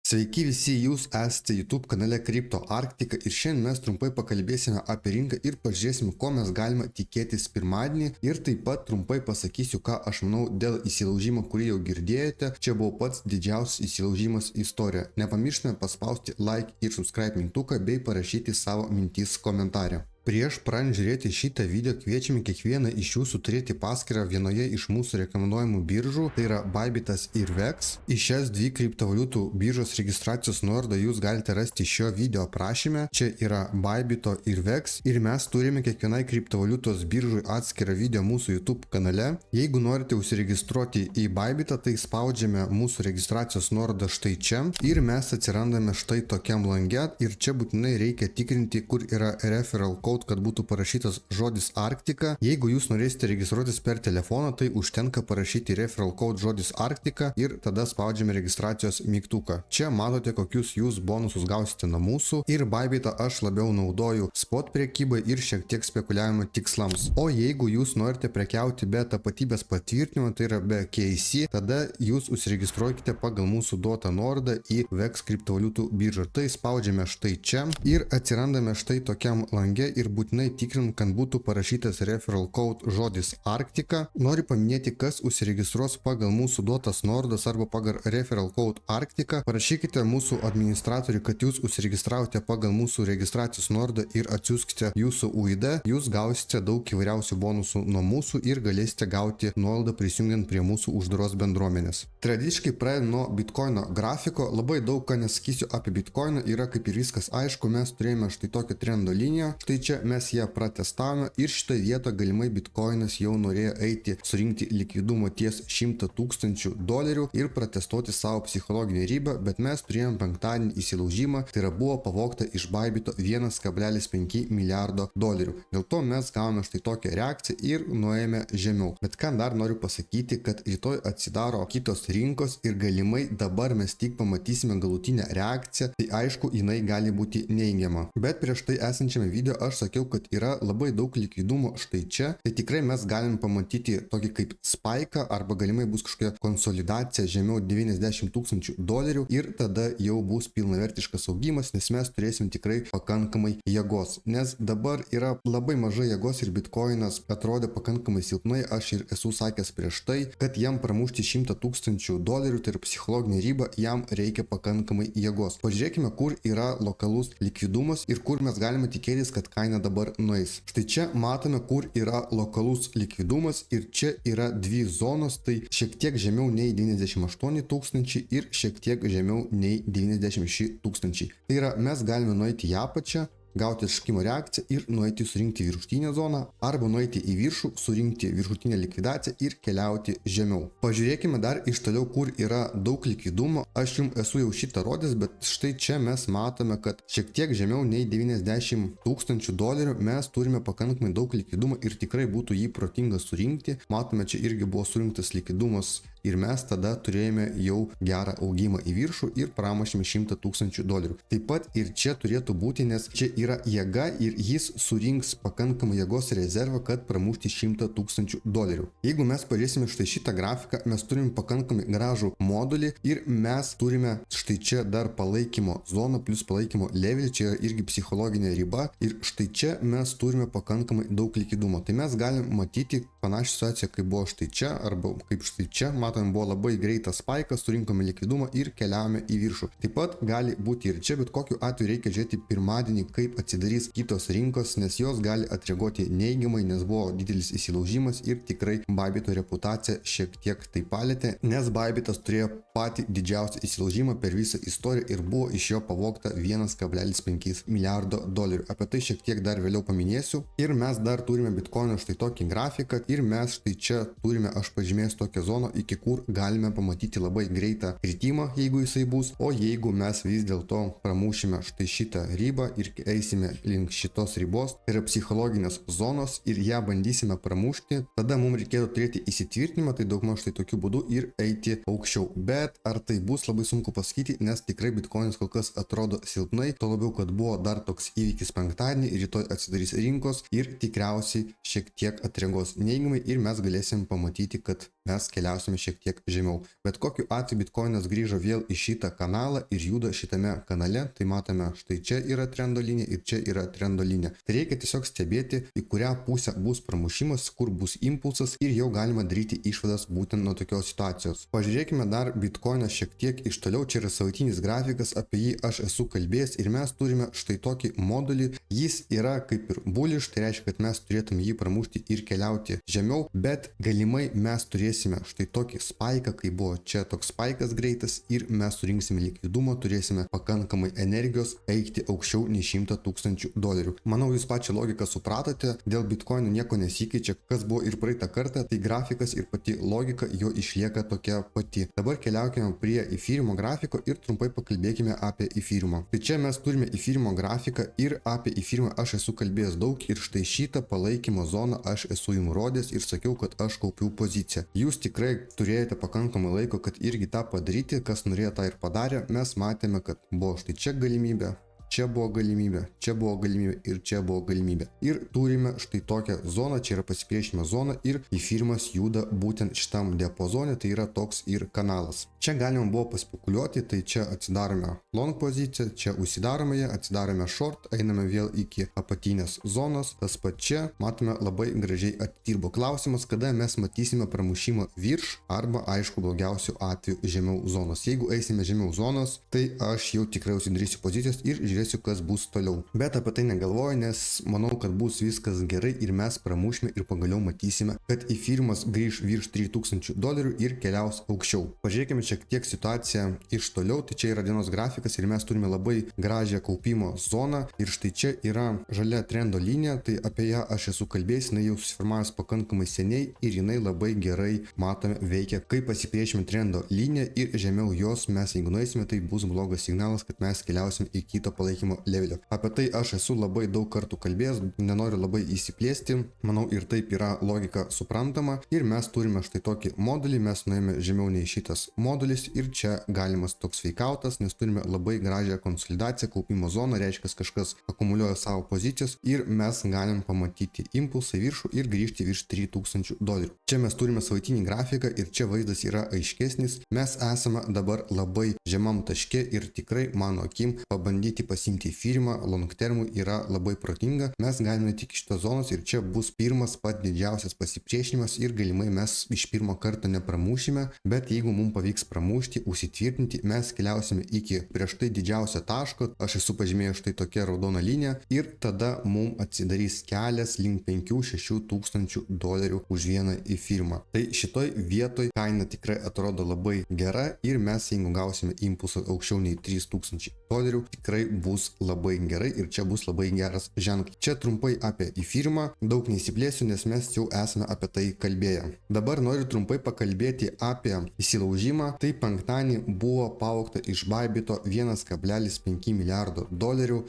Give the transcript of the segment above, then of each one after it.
Sveiki visi, jūs esate YouTube kanale Crypto Arktika ir šiandien mes trumpai pakalbėsime apie rinką ir pažiūrėsime, ko mes galime tikėtis pirmadienį ir taip pat trumpai pasakysiu, ką aš manau dėl įsilaužimo, kurį jau girdėjote. Čia buvo pats didžiausias įsilaužimas istorijoje. Nepamirškime paspausti like ir subscribe mygtuką bei parašyti savo mintis komentare. Prieš pradedant žiūrėti šitą video kviečiame kiekvieną iš jūsų turėti paskyrą vienoje iš mūsų rekomenduojamų biržų, tai yra Bybitas ir VEX. Į šias dvi kriptovaliutų biržos registracijos nuorodą jūs galite rasti šio video aprašyme. Čia yra Bybito ir VEX ir mes turime kiekvienai kriptovaliutos biržui atskirą video mūsų YouTube kanale. Jeigu norite užsiregistruoti į Bybitą, tai spaudžiame mūsų registracijos nuorodą štai čia ir mes atsirandame štai tokiam lange ir čia būtinai reikia tikrinti, kur yra referral code, kad būtų parašytas žodis Arktika. Jeigu jūs norėsite registruotis per telefoną, tai užtenka parašyti referral code žodis Arktika ir tada spaudžiame registracijos mygtuką. Čia matote, kokius jūs bonusus gausite nuo mūsų ir Bybitą aš labiau naudoju spot prekybai ir šiek tiek spekuliavimo tikslams. O jeigu jūs norite prekiauti be tapatybės patvirtinimo, tai yra be KYC, tada jūs užsiregistruokite pagal mūsų duotą nuorodą į VEX kriptovaliutų biržą. Tai spaudžiame štai čia ir atsirandame štai tokiam lange ir būtinai tikrint, kad būtų parašytas referral code žodis Arktika. Noriu paminėti, kas užsiregistruos pagal mūsų duotas nuorodas arba pagal referral code Arktika. Parašykite mūsų administratoriui, kad jūs užsiregistravote pagal mūsų registracijos nuorodą ir atsiųskite jūsų UID. Jūs gausite daug įvairiausių bonusų nuo mūsų ir galėsite gauti nuolaidą prisijungiant prie mūsų uždaros bendruomenės. Tradiškai pradedu nuo Bitcoino grafiko. Labai daug ką nesakysiu apie Bitcoiną, yra kaip ir viskas aišku. Mes turėjome štai tokią trendo liniją. Štai čia mes ją pratestavome ir šitoje vietoje galimai Bitcoinas jau norėjo eiti surinkti likvidumo ties $100 000 ir pratestuoti savo psichologinę ribą, bet mes turėjome penktadienį įsilaužimą, tai yra buvo pavogta iš Bybito $1,5 milijardo. Dėl to mes gavome štai tokią reakciją ir nuėjome žemiau. Bet ką dar noriu pasakyti, kad rytoj atsidaro kitos rinkos ir galimai dabar mes tik pamatysime galutinę reakciją, tai aišku, jinai gali būti neigiama. Bet prieš tai esančiame video aš sakiau, kad yra labai daug likvidumo štai čia, tai tikrai mes galim pamatyti tokį kaip spaiką arba galimai bus kažkokia konsolidacija žemiau $90 000 ir tada jau bus pilnavertiškas augimas, nes mes turėsim tikrai pakankamai jėgos. Nes dabar yra labai mažai jėgos ir Bitcoinas atrodė pakankamai silpnai, aš ir esu sakęs prieš tai, kad jam pramušti $100 000, tai yra psichologinė riba, jam reikia pakankamai jėgos. Pažiūrėkime, kur yra lokalus likvidumas ir kur mes galime tikėtis, kad kaina dabar nueis. Štai čia matome, kur yra lokalus likvidumas ir čia yra dvi zonos, tai šiek tiek žemiau nei 98 000 ir šiek tiek žemiau nei 96 000. Tai yra, mes galime nueiti į apačią, gauti atšokimo reakciją ir nueiti surinkti viršutinę zoną arba nueiti į viršų, surinkti viršutinę likvidaciją ir keliauti žemiau. Pažiūrėkime dar iš toliau, kur yra daug likvidumo. Aš jums esu jau šitą rodęs, bet štai čia mes matome, kad šiek tiek žemiau nei $90 000 mes turime pakankamai daug likvidumo ir tikrai būtų jį protinga surinkti. Matome, čia irgi buvo surinktas likvidumas ir mes tada turėjome jau gerą augimą į viršų ir pramušėme $100 000. Taip pat ir čia turėtų būti, nes čia yra jėga ir jis surinks pakankamai jėgos rezervą, kad pramušti $100 000. Jeigu mes pažiūrėsime štai šitą grafiką, mes turime pakankamai gražų modulį ir mes turime štai čia dar palaikymo zoną plus palaikymo levelį, čia yra irgi psichologinė riba ir štai čia mes turime pakankamai daug likvidumo. Tai mes galim matyti panašią situaciją, kaip buvo štai čia arba kaip štai čia. Matome, buvo labai greitas spaikas, surinkome likvidumą ir keliavome į viršų. Taip pat gali būti ir čia, bet kokiu atveju reikia žiūrėti pirmadienį, kaip atsidarys kitos rinkos, nes jos gali atreaguoti neigiamai, nes buvo didelis įsilaužimas ir tikrai Bybito reputacija šiek tiek tai palėtė, nes Bybitas turėjo patį didžiausią įsilaužimą per visą istoriją ir buvo iš jo pavogta $1,5 milijardo. Apie tai šiek tiek dar vėliau paminėsiu. Ir mes dar turime Bitcoino štai tokį grafiką ir mes štai čia turime, aš pažymėsiu tokią zoną, iki kur galime pamatyti labai greitą kritimą, jeigu jisai bus, o jeigu mes vis dėlto pramušime štai šitą ribą ir eisime link šitos ribos, tai yra psichologinės zonos ir ją bandysime pramušti, tada mums reikėtų turėti įsitvirtinimą, tai daugmaž štai tokiu būdu ir eiti aukščiau. Bet ar tai bus, labai sunku pasakyti, nes tikrai Bitcoinas kol kas atrodo silpnai, to labiau, kad buvo dar toks įvykis penktadienį, rytoj atsidarys rinkos ir tikriausiai šiek tiek atreagos neigiamai. neigiamai ir mes galėsim pamatyti, kad mes keliausime šiek tiek žemiau. Bet kokiu atveju Bitcoinas grįžo vėl į šitą kanalą ir juda šitame kanale. Tai matome, štai čia yra trendo linija ir čia yra trendo linija. Tai reikia tiesiog stebėti, į kurią pusę bus pramušimas, kur bus impulsas ir jau galima daryti išvadas būtent nuo tokios situacijos. Pažiūrėkime dar Bitcoiną šiek tiek iš toliau. Čia yra savaitinis grafikas, apie jį aš esu kalbėjęs ir mes turime štai tokį modulį. Jis yra kaip ir bullish, tai reiškia, kad mes turėtume jį pramušti ir keliauti žemiau, bet galimai mes turėsime štai tokį spaiką, kai buvo čia toks spaikas greitas ir mes surinksime likvidumo, turėsime pakankamai energijos eiti aukščiau nei $100,000. Manau, jūs pačią logiką supratote, dėl Bitcoinų nieko nesikeičia, kas buvo ir praeitą kartą, tai grafikas ir pati logika jo išlieka tokia pati. Dabar keliaukime prie Ethereum grafiko ir trumpai pakalbėkime apie Ethereum. Tai čia mes turime Ethereum grafiką ir apie Ethereum aš esu kalbėjęs daug ir štai šitą palaikymo zoną aš esu jums rodęs ir sakiau, kad aš kaupiau poziciją. Jūs tikrai turėjote pakankamai laiko, kad irgi tą padaryti, kas norėjo tą ir padarė. Mes matėme, kad buvo štai čia galimybė. Čia buvo galimybė, čia buvo galimybė ir čia buvo galimybė. Ir turime štai tokią zoną, čia yra pasipriešinimo zona ir Ethereum juda būtent šitam diapazone, tai yra toks ir kanalas. Čia galima buvo paspekuliuoti, tai čia atsidarome long poziciją, čia užsidarome ją, atsidarome short, einame vėl iki apatinės zonos. Tas pat čia matome labai gražiai atidirbo. Klausimas, kada mes matysime pramušimą virš arba aišku blogiausiu atveju žemiau zonos. Jeigu eisime žemiau zonos, tai aš jau tikrai užsidarysiu pozicijas ir žiūrėsiu, kas bus toliau. Bet apie tai negalvoju, nes manau, kad bus viskas gerai ir mes pramušime ir pagaliau matysime, kad Ethereum grįž virš $3,000 ir keliaus aukščiau. Pažiūrėkime šiek tiek situaciją iš toliau. Tai čia yra dienos grafikas ir mes turime labai gražią kaupimo zoną ir štai čia yra žalia trendo linija, tai apie ją aš esu kalbėjęs, jinai jau susiformavęs pakankamai seniai ir jinai labai gerai matome veikia, kai pasipriešime trendo liniją ir žemiau jos mes jeigu nueisime, tai bus blogas signalas, kad mes keliausime į kitą palaikymo levelio. Apie tai aš esu labai daug kartų kalbėjęs, nenoriu labai įsiplėsti, manau ir taip yra logika suprantama ir mes turime štai tokį modulį, mes nuėjome žemiau nei šitas modulis ir čia galimas toks feikautas, nes turime labai gražią konsolidaciją, kaupimo zoną, reiškia kažkas akumuliuoja savo pozicijas ir mes galim pamatyti impulsą viršų ir grįžti virš $3,000. Čia mes turime savaitinį grafiką ir čia vaizdas yra aiškesnis, mes esame dabar labai žemam taške ir tikrai mano akim pabandyti pasimti Ethereum long termui yra labai protinga. Mes galime tik iš šitos zonos ir čia bus pirmas pats didžiausias pasipriešinimas ir galimai mes iš pirmo karto nepramušime, bet jeigu mums pavyks pramušti, užsitvirtinti, mes keliausime iki prieš tai didžiausio taško, aš esu pažymėjęs štai tokia raudona linija ir tada mums atsidarys kelias link $5,000 už vieną Ethereum. Tai šitoj vietoj kaina tikrai atrodo labai gera ir mes jeigu gausime impulsą aukščiau nei $3,000, tikrai bus labai gerai ir čia bus labai geras ženklas. Čia trumpai apie Ethereum, daug neįsiplėsiu, nes mes jau esame apie tai kalbėję. Dabar noriu trumpai pakalbėti apie įsilaužimą. Tai penktadienį buvo pavogta iš Bybito $1,5 milijardo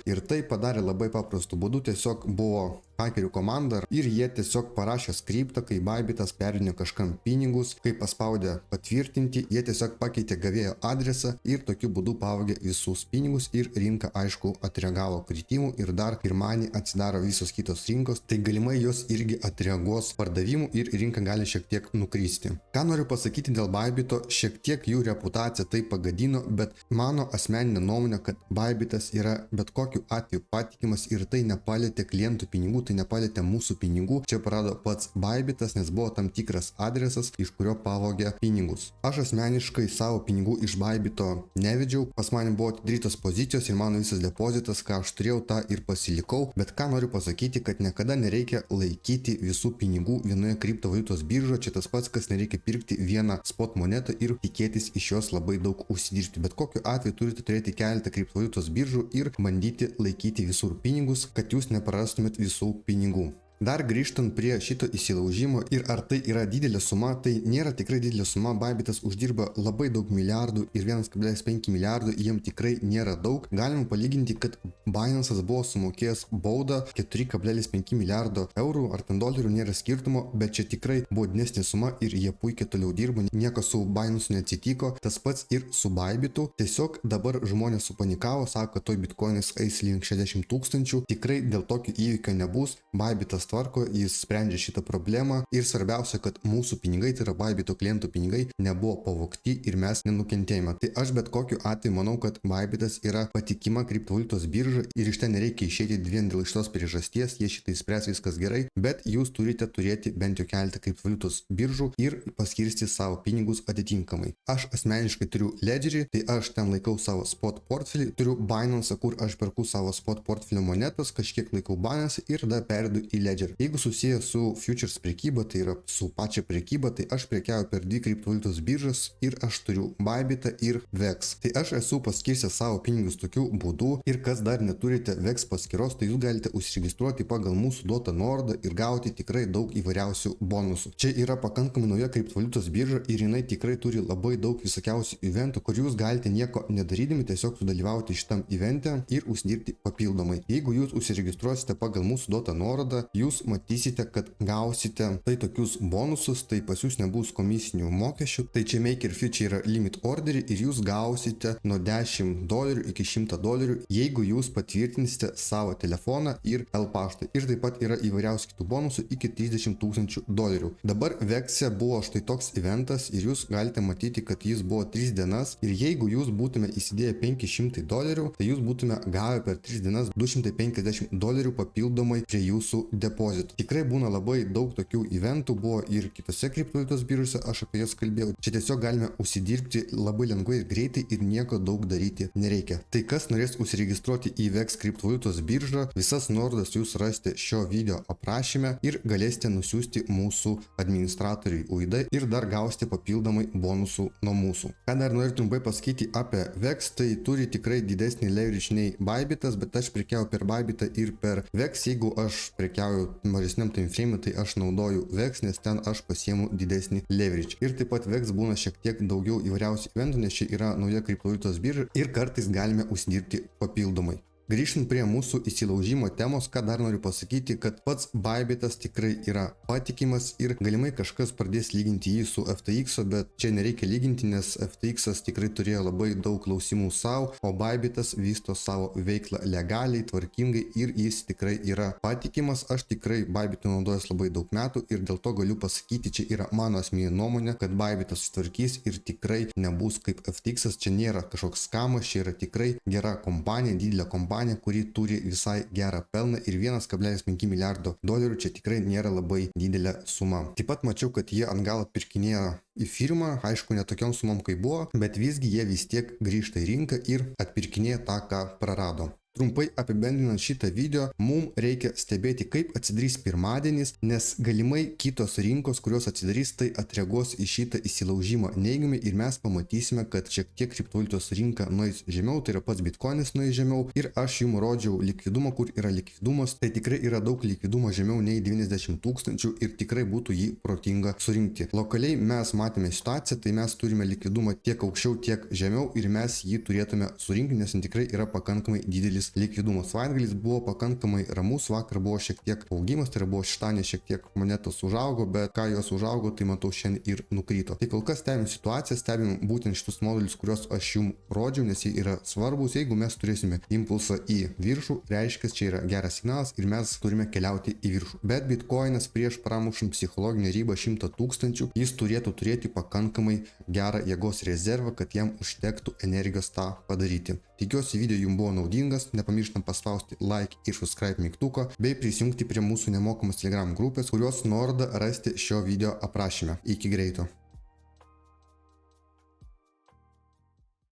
ir tai padarė labai paprastu būdu, tiesiog buvo hakerių komanda ir jie tiesiog parašė skriptą, kai Bybitas perdinė kažkam pinigus, kai paspaudė patvirtinti, jie tiesiog pakeitė gavėjo adresą ir tokiu būdu pavogė visus pinigus ir rinka aišku atreagavo kritimų ir dar pirmadienį atsidaro visos kitos rinkos, tai galimai jos irgi atreaguos pardavimų ir rinka gali šiek tiek nukristi. Ką noriu pasakyti dėl Bybito, šiek tiek jų reputaciją tai pagadino, bet mano asmeninė nuomonė, kad Bybitas yra bet kokiu atveju patikimas ir tai nepalietė klientų pinigų, tai nepalietė mūsų pinigų. Čia parado pats Bybitas, nes buvo tam tikras adresas, iš kurio pavogė pinigus. Aš asmeniškai savo pinigų iš Bybito nevedžiau, pas mane buvo atidarytos pozicijos ir mano visas depozitas, ką aš turėjau, tą ir pasilikau, bet ką noriu pasakyti, kad niekada nereikia laikyti visų pinigų vienoje kriptovaliutos biržoje, čia tas pats, kas nereikia pirkti vieną spot monetą ir tikėtis iš jos labai daug užsidirbti. Bet kokiu atveju turite turėti keletą kriptovaliutos biržų ir bandyti laikyti visur pinigus, kad jūs neprarastumėt visų pinigų. Dar grįžtant prie šito įsilaužimo ir ar tai yra didelė suma, tai nėra tikrai didelė suma. Bybitas uždirba labai daug milijardų ir 1,5 milijardo jiem tikrai nėra daug. Galima palyginti, kad Binance'as buvo sumokėjęs baudą 4,5 milijardo eurų ar ten dolerių, nėra skirtumo, bet čia tikrai buvo didesnė suma ir jie puikiai toliau dirbo, nieko su Binance'u neatsitiko. Tas pats ir su Bybitu. Tiesiog dabar žmonės supanikavo, sako, kad toj bitkoinas eis link 60 000. Tikrai dėl tokio įvykio nebus. Bybitas Bybit'as tvarko, jis sprendžia šitą problemą ir svarbiausia, kad mūsų pinigai, tai yra Bybit'o klientų pinigai, nebuvo pavogti ir mes nenukentėjome. Tai aš bet kokiu atveju manau, kad Bybit'as yra patikima kriptovaliutos birža ir iš ten nereikia išėti vien dėl šitos priežasties, jie šitai spręs, viskas gerai, bet jūs turite turėti bent jau keletą kriptovaliutos biržų ir paskirsti savo pinigus atitinkamai. Aš asmeniškai turiu Ledgerį, tai aš ten laikau savo spot portfelį, turiu Binance, kur aš perku savo spot portfelio monetas, kažkiek laikau Binance ir tada perdu į Ledger. Jeigu susiję su futures prekyba, tai yra su pačia prekyba, tai aš prekiauju per dvi kriptovaliutos biržas ir aš turiu Bybit'ą ir VEX. Tai aš esu paskirstęs savo pinigus tokiu būdu ir kas dar neturite VEX paskyros, tai jūs galite užsiregistruoti pagal mūsų duotą nuorodą ir gauti tikrai daug įvairiausių bonusų. Čia yra pakankamai nauja kriptovaliutos birža ir jinai tikrai turi labai daug visokiausių eventų, kur jūs galite nieko nedarydami tiesiog sudalyvauti šitam evente ir uždirbti papildomai. Jeigu jūs užsiregistruosite pagal mūsų duotą nuorodą, jūs matysite, kad gausite tai tokius bonusus, tai pas jūs nebus komisinių mokesčių, tai čia Maker Future yra limit orderį ir jūs gausite nuo $10 iki $100, jeigu jūs patvirtinsite savo telefoną ir L paštą. Ir taip pat yra įvairiausių kitų bonusų iki $30,000. Dabar VEX'e buvo štai toks eventas ir jūs galite matyti, kad jis buvo 3 dienas ir jeigu jūs būtume įsidėję $500, tai jūs būtume gavę per 3 dienas $250 papildomai prie jūsų depozitų. Tikrai būna labai daug tokių eventų, buvo ir kitose kriptovaliutos biržose, aš apie jas kalbėjau. Čia tiesiog galime užsidirbti labai lengvai ir greitai ir nieko daug daryti nereikia. Tai kas norės užsiregistruoti į VEX kriptovaliutos biržą, visas nuorodas jūs rasite šio video aprašyme ir galėsite nusiųsti mūsų administratoriui UID ir dar gausite papildomai bonusų nuo mūsų. Ką dar noriu trumpai pasakyti apie VEX, tai turi tikrai didesnį leverage nei Bybit'as, bet aš prekiauju per Bybit'ą ir per VEX. Jeigu aš prekiauju mažesniam time frame, tai aš naudoju VEX, nes ten aš pasiemu didesnį leverage. Ir taip pat VEX būna šiek tiek daugiau įvairiausių eventų, nes čia yra nauja kriptovaliutos birža ir kartais galime uždirbti papildomai. Grįžtant prie mūsų įsilaužimo temos, ką dar noriu pasakyti, kad pats Bybit'as tikrai yra patikimas ir galimai kažkas pradės lyginti jį su FTX, bet čia nereikia lyginti, nes FTX'as tikrai turėjo labai daug klausimų savo, o Bybit'as vysto savo veiklą legaliai, tvarkingai ir jis tikrai yra patikimas. Aš tikrai Bybit'u naudojas labai daug metų ir dėl to galiu pasakyti, čia yra mano asmeninė nuomonė, kad Bybit'as sutvarkys ir tikrai nebus kaip FTX'as, čia nėra kažkoks skamas, čia yra tikrai gera kompanija, didelė kompanija, kuri turi visai gerą pelną ir $1,5 milijardo čia tikrai nėra labai didelė suma. Taip pat mačiau, kad jie ant galo pirkinėjo į firmą, aišku, ne tokiom sumom kaip buvo, bet visgi jie vis tiek grįžta į rinką ir atpirkinėja tą, ką prarado. Trumpai apibendrinant šitą video, mums reikia stebėti, kaip atsidarys pirmadienis, nes galimai kitos rinkos, kurios atsidarys, tai atreaguos į šitą įsilaužimą neigiamai ir mes pamatysime, kad šiek tiek kriptovaliutos rinka nueis žemiau, tai yra pats Bitcoinas nueis žemiau ir aš jums rodžiau likvidumą, kur yra likvidumas, tai tikrai yra daug likvidumo žemiau nei 90 000 ir tikrai būtų jį protinga surinkti. Lokaliai mes matėme situaciją, tai mes turime likvidumą tiek aukščiau, tiek žemiau ir mes jį turėtume surinkti, nes tikrai yra pakankamai didelis likvidumas. Savaitgalis buvo pakankamai ramus, vakar buvo šiek tiek augimas, tai buvo šeštadienį šiek tiek monetos užaugo, bet ką jos užaugo, tai matau šiandien ir nukrito. Tai kol kas stebim situaciją, stebim būtent šitus modulius, kuriuos aš jums rodžiau, nes jie yra svarbus. Jeigu mes turėsime impulsą į viršų, reiškia, čia yra geras signalas ir mes turime keliauti į viršų. Bet Bitcoinas prieš pramušant psichologinę ribą 100 000, jis turėtų turėti pakankamai gerą jėgos rezervą, kad jam užtektų energijos tą padaryti. Tikiuosi video jums buvo naudingas, nepamirštam paspausti like ir subscribe mygtuko, bei prisijungti prie mūsų nemokamos Telegram grupės, kurios nuorodą rasti šio video aprašyme. Iki greito.